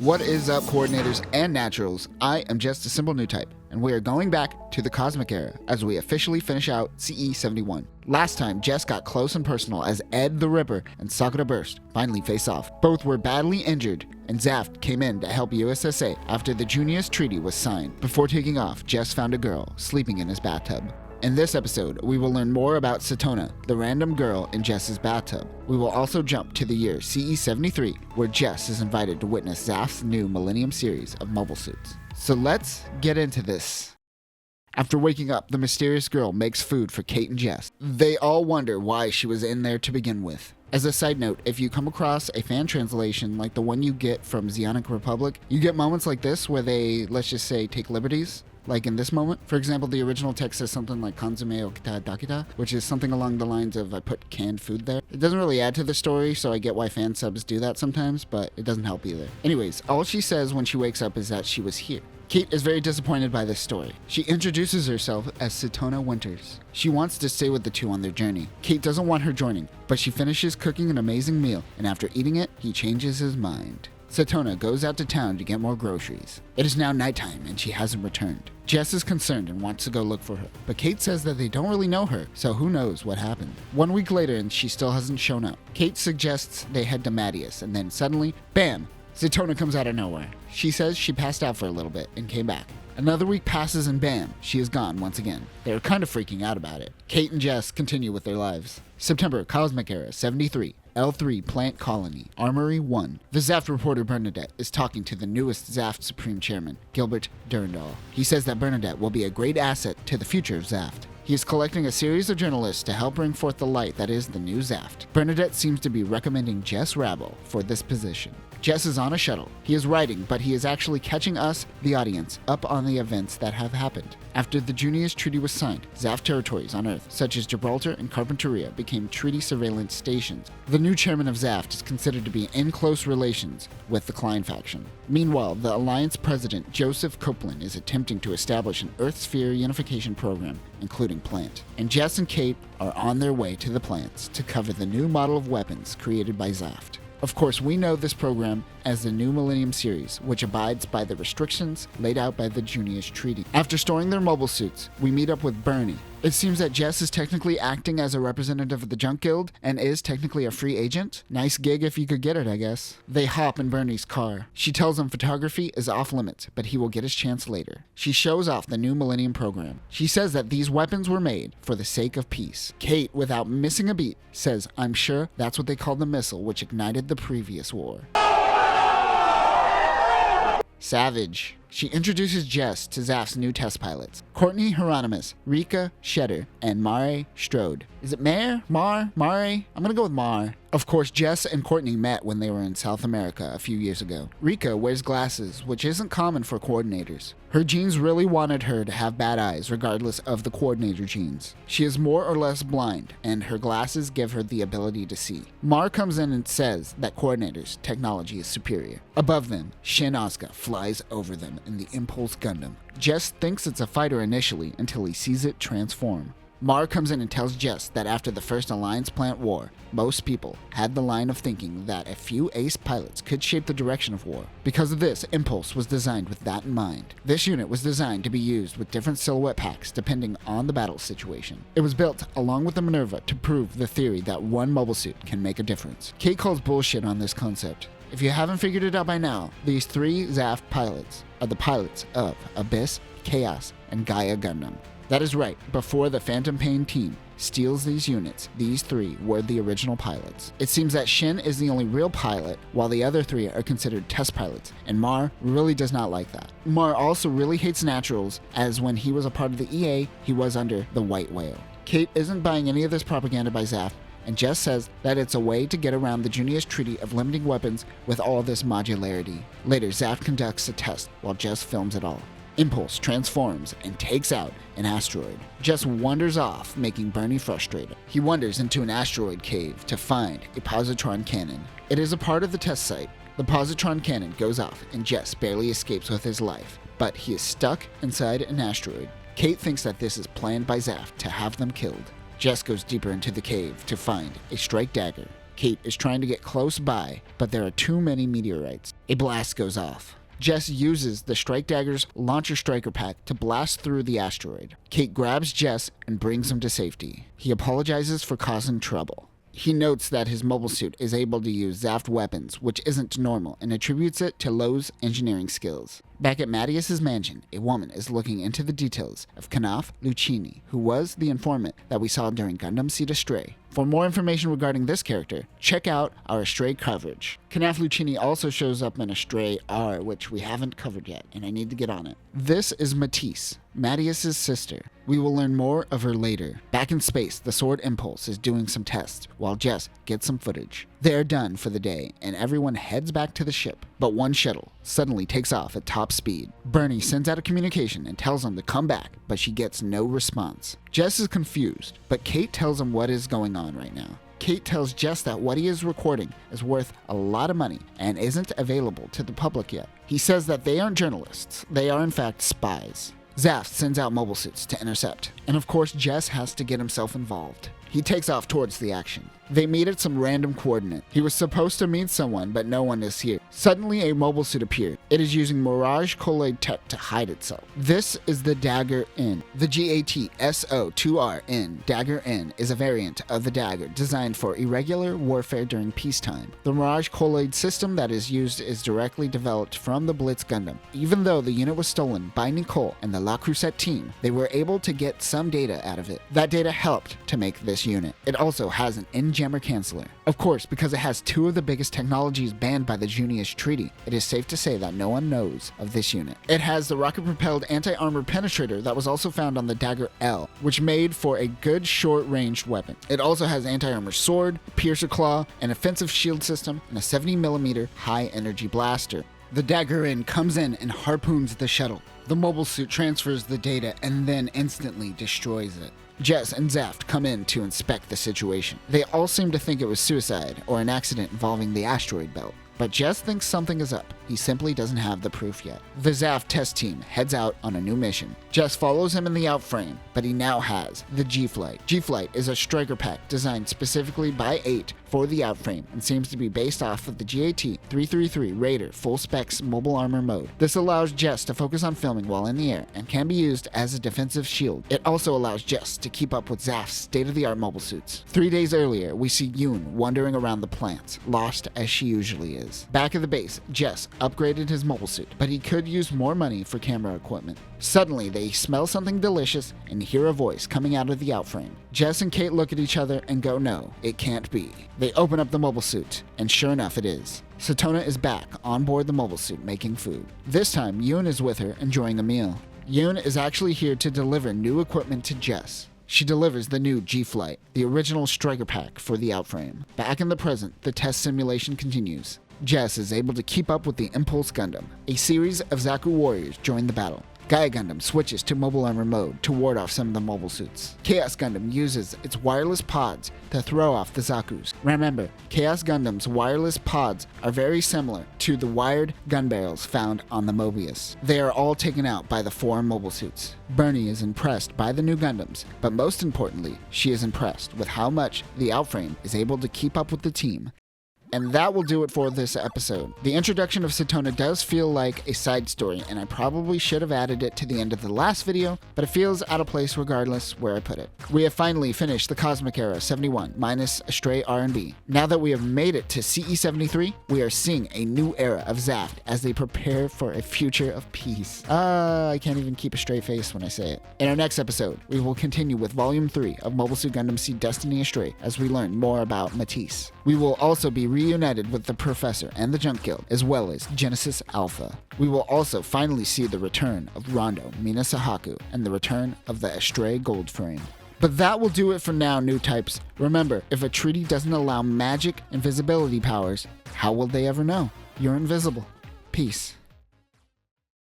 What is up, coordinators and naturals? I am just a simple new type, and we are going back to the Cosmic Era as we officially finish out CE71. Last time, Jess got close and personal as Ed the Ripper and Sakura Burst finally face off. Both were badly injured, and Zaft came in to help USSA after the Junius Treaty was signed. Before taking off, Jess found a girl sleeping in his bathtub. In this episode, we will learn more about Satona, the random girl in Jess's bathtub. We will also jump to the year CE73, where Jess is invited to witness Zaft's new Millennium series of mobile suits. So let's get into this. After waking up, the mysterious girl makes food for Kate and Jess. They all wonder why she was in there to begin with. As a side note, if you come across a fan translation like the one you get from Zionic Republic, you get moments like this where they, let's just say, take liberties. Like in this moment, for example, the original text says something like Kanzume okita dakita, which is something along the lines of I put canned food there. It doesn't really add to the story, so I get why fan subs do that sometimes, but it doesn't help either. Anyways, all she says when she wakes up is that she was here. Kate is very disappointed by this story. She introduces herself as Satona Winters. She wants to stay with the two on their journey. Kate doesn't want her joining, but she finishes cooking an amazing meal, and after eating it, he changes his mind. Satona goes out to town to get more groceries. It is now nighttime and she hasn't returned. Jess is concerned and wants to go look for her, but Kate says that they don't really know her, so who knows what happened. 1 week later and she still hasn't shown up. Kate suggests they head to Mattias, and then suddenly, bam! Satona comes out of nowhere. She says she passed out for a little bit and came back. Another week passes and bam, she is gone once again. They are kind of freaking out about it. Kate and Jess continue with their lives. September, Cosmic Era, 73. L3 Plant Colony, Armory 1. The Zaft reporter Bernadette is talking to the newest Zaft Supreme Chairman, Gilbert Durandal. He says that Bernadette will be a great asset to the future of Zaft. He is collecting a series of journalists to help bring forth the light that is the new Zaft. Bernadette seems to be recommending Jess Rabel for this position. Jess is on a shuttle. He is writing, but he is actually catching us, the audience, up on the events that have happened. After the Junius Treaty was signed, Zaft territories on Earth, such as Gibraltar and Carpinteria, became treaty surveillance stations. The new chairman of Zaft is considered to be in close relations with the Klein faction. Meanwhile, the Alliance president, Joseph Copeland, is attempting to establish an Earth Sphere unification program, including Plant. And Jess and Kate are on their way to the plants to cover the new model of weapons created by Zaft. Of course, we know this program as the new Millennium series, which abides by the restrictions laid out by the Junius Treaty. After storing their mobile suits, we meet up with Bernie. It seems that Jess is technically acting as a representative of the Junk Guild and is technically a free agent. Nice gig if you could get it, I guess. They hop in Bernie's car. She tells him photography is off limits, but he will get his chance later. She shows off the new Millennium program. She says that these weapons were made for the sake of peace. Kate, without missing a beat, says, "I'm sure that's what they called the missile which ignited the previous war." Savage. She introduces Jess to Zaft's new test pilots, Courtney Hieronymus, Rika Shetter, and Mare Strode. Is it Mare? Mare? I'm gonna go with Mare. Of course, Jess and Courtney met when they were in South America a few years ago. Rika wears glasses, which isn't common for coordinators. Her genes really wanted her to have bad eyes, regardless of the coordinator genes. She is more or less blind, and her glasses give her the ability to see. Mar comes in and says that coordinators' technology is superior. Above them, Shin Asuka flies over them in the Impulse Gundam. Jess thinks it's a fighter initially until he sees it transform. Mar comes in and tells Jess that after the first Alliance plant war, most people had the line of thinking that a few ace pilots could shape the direction of war. Because of this, Impulse was designed with that in mind. This unit was designed to be used with different silhouette packs depending on the battle situation. It was built along with the Minerva to prove the theory that one mobile suit can make a difference. Kate calls bullshit on this concept. If you haven't figured it out by now, these three Zaft pilots are the pilots of Abyss, Chaos, and Gaia Gundam. That is right, before the Phantom Pain team steals these units, these three were the original pilots. It seems that Shin is the only real pilot, while the other three are considered test pilots, and Mar really does not like that. Mar also really hates naturals, as when he was a part of the EA, he was under the White Whale. Kate isn't buying any of this propaganda by Zaft, and Jess says that it's a way to get around the Junius Treaty of limiting weapons with all this modularity. Later, Zaft conducts a test while Jess films it all. Impulse transforms and takes out an asteroid. Jess wanders off, making Bernie frustrated. He wanders into an asteroid cave to find a positron cannon. It is a part of the test site. The positron cannon goes off and Jess barely escapes with his life, but he is stuck inside an asteroid. Kate thinks that this is planned by Zaft to have them killed. Jess goes deeper into the cave to find a strike dagger. Kate is trying to get close by, but there are too many meteorites. A blast goes off. Jess uses the Strike Dagger's launcher striker pack to blast through the asteroid. Kate grabs Jess and brings him to safety. He apologizes for causing trouble. He notes that his mobile suit is able to use Zaft weapons, which isn't normal, and attributes it to Lowe's engineering skills. Back at Mattias's mansion, a woman is looking into the details of Knaf Lucchini, who was the informant that we saw during Gundam Seed Astray. For more information regarding this character, check out our Astray coverage. Knaf Lucchini also shows up in Astray R, which we haven't covered yet, and I need to get on it. This is Matisse, Mattias's sister. We will learn more of her later. Back in space, the Sword Impulse is doing some tests, while Jess gets some footage. They're done for the day, and everyone heads back to the ship. But one shuttle suddenly takes off at top speed. Bernie sends out a communication and tells them to come back, but she gets no response. Jess is confused, but Kate tells him what is going on right now. Kate tells Jess that what he is recording is worth a lot of money and isn't available to the public yet. He says that they aren't journalists, they are in fact spies. Zaft sends out mobile suits to intercept, and of course Jess has to get himself involved. He takes off towards the action. They meet at some random coordinate. He was supposed to meet someone, but no one is here. Suddenly, a mobile suit appeared. It is using Mirage Colloid tech to hide itself. This is the Dagger N. The GAT-SO2RN Dagger N is a variant of the Dagger designed for irregular warfare during peacetime. The Mirage Colloid system that is used is directly developed from the Blitz Gundam. Even though the unit was stolen by Nicole and the La Crusette team, they were able to get some data out of it. That data helped to make this unit. It also has an N-jammer canceller. Of course, because it has two of the biggest technologies banned by the Junius Treaty, it is safe to say that no one knows of this unit. It has the rocket-propelled anti-armor penetrator that was also found on the Dagger L, which made for a good short-ranged weapon. It also has anti-armor sword, piercer claw, an offensive shield system, and a 70mm high-energy blaster. The Dagger N comes in and harpoons the shuttle. The mobile suit transfers the data and then instantly destroys it. Jess and Zaft come in to inspect the situation. They all seem to think it was suicide or an accident involving the asteroid belt. But Jess thinks something is up. He simply doesn't have the proof yet. The Zaft test team heads out on a new mission. Jess follows him in the outframe, but he now has the G-Flight. G-Flight is a striker pack designed specifically by 8 for the outframe and seems to be based off of the GAT-333 Raider full specs mobile armor mode. This allows Jess to focus on filming while in the air and can be used as a defensive shield. It also allows Jess to keep up with Zaft's state-of-the-art mobile suits. 3 days earlier, we see Yoon wandering around the plants, lost as she usually is. Back at the base, Jess upgraded his mobile suit, but he could use more money for camera equipment. Suddenly, they smell something delicious and hear a voice coming out of the outframe. Jess and Kate look at each other and go, no, it can't be. They open up the mobile suit, and sure enough it is. Satona is back on board the mobile suit making food. This time, Yoon is with her enjoying a meal. Yoon is actually here to deliver new equipment to Jess. She delivers the new G-Flight, the original striker pack for the outframe. Back in the present, the test simulation continues. Jess is able to keep up with the Impulse Gundam. A series of Zaku warriors join the battle. Gaia Gundam switches to mobile armor mode to ward off some of the mobile suits. Chaos Gundam uses its wireless pods to throw off the Zakus. Remember, Chaos Gundam's wireless pods are very similar to the wired gun barrels found on the Mobius. They are all taken out by the 4 mobile suits. Bernie is impressed by the new Gundams, but most importantly, she is impressed with how much the outframe is able to keep up with the team. And that will do it for this episode. The introduction of Satona does feel like a side story, and I probably should have added it to the end of the last video, but it feels out of place regardless where I put it. We have finally finished the Cosmic Era 71 minus Astray R&B. Now that we have made it to CE 73, we are seeing a new era of Zaft as they prepare for a future of peace. I can't even keep a straight face when I say it. In our next episode, we will continue with Volume 3 of Mobile Suit Gundam Seed Destiny Astray as we learn more about Matisse. We will also be reunited with the Professor and the Junk Guild, as well as Genesis Alpha. We will also finally see the return of Rondo, Mina Sahaku, and the return of the Astray Gold Frame. But that will do it for now, new types. Remember, if a treaty doesn't allow magic invisibility powers, how will they ever know? You're invisible. Peace.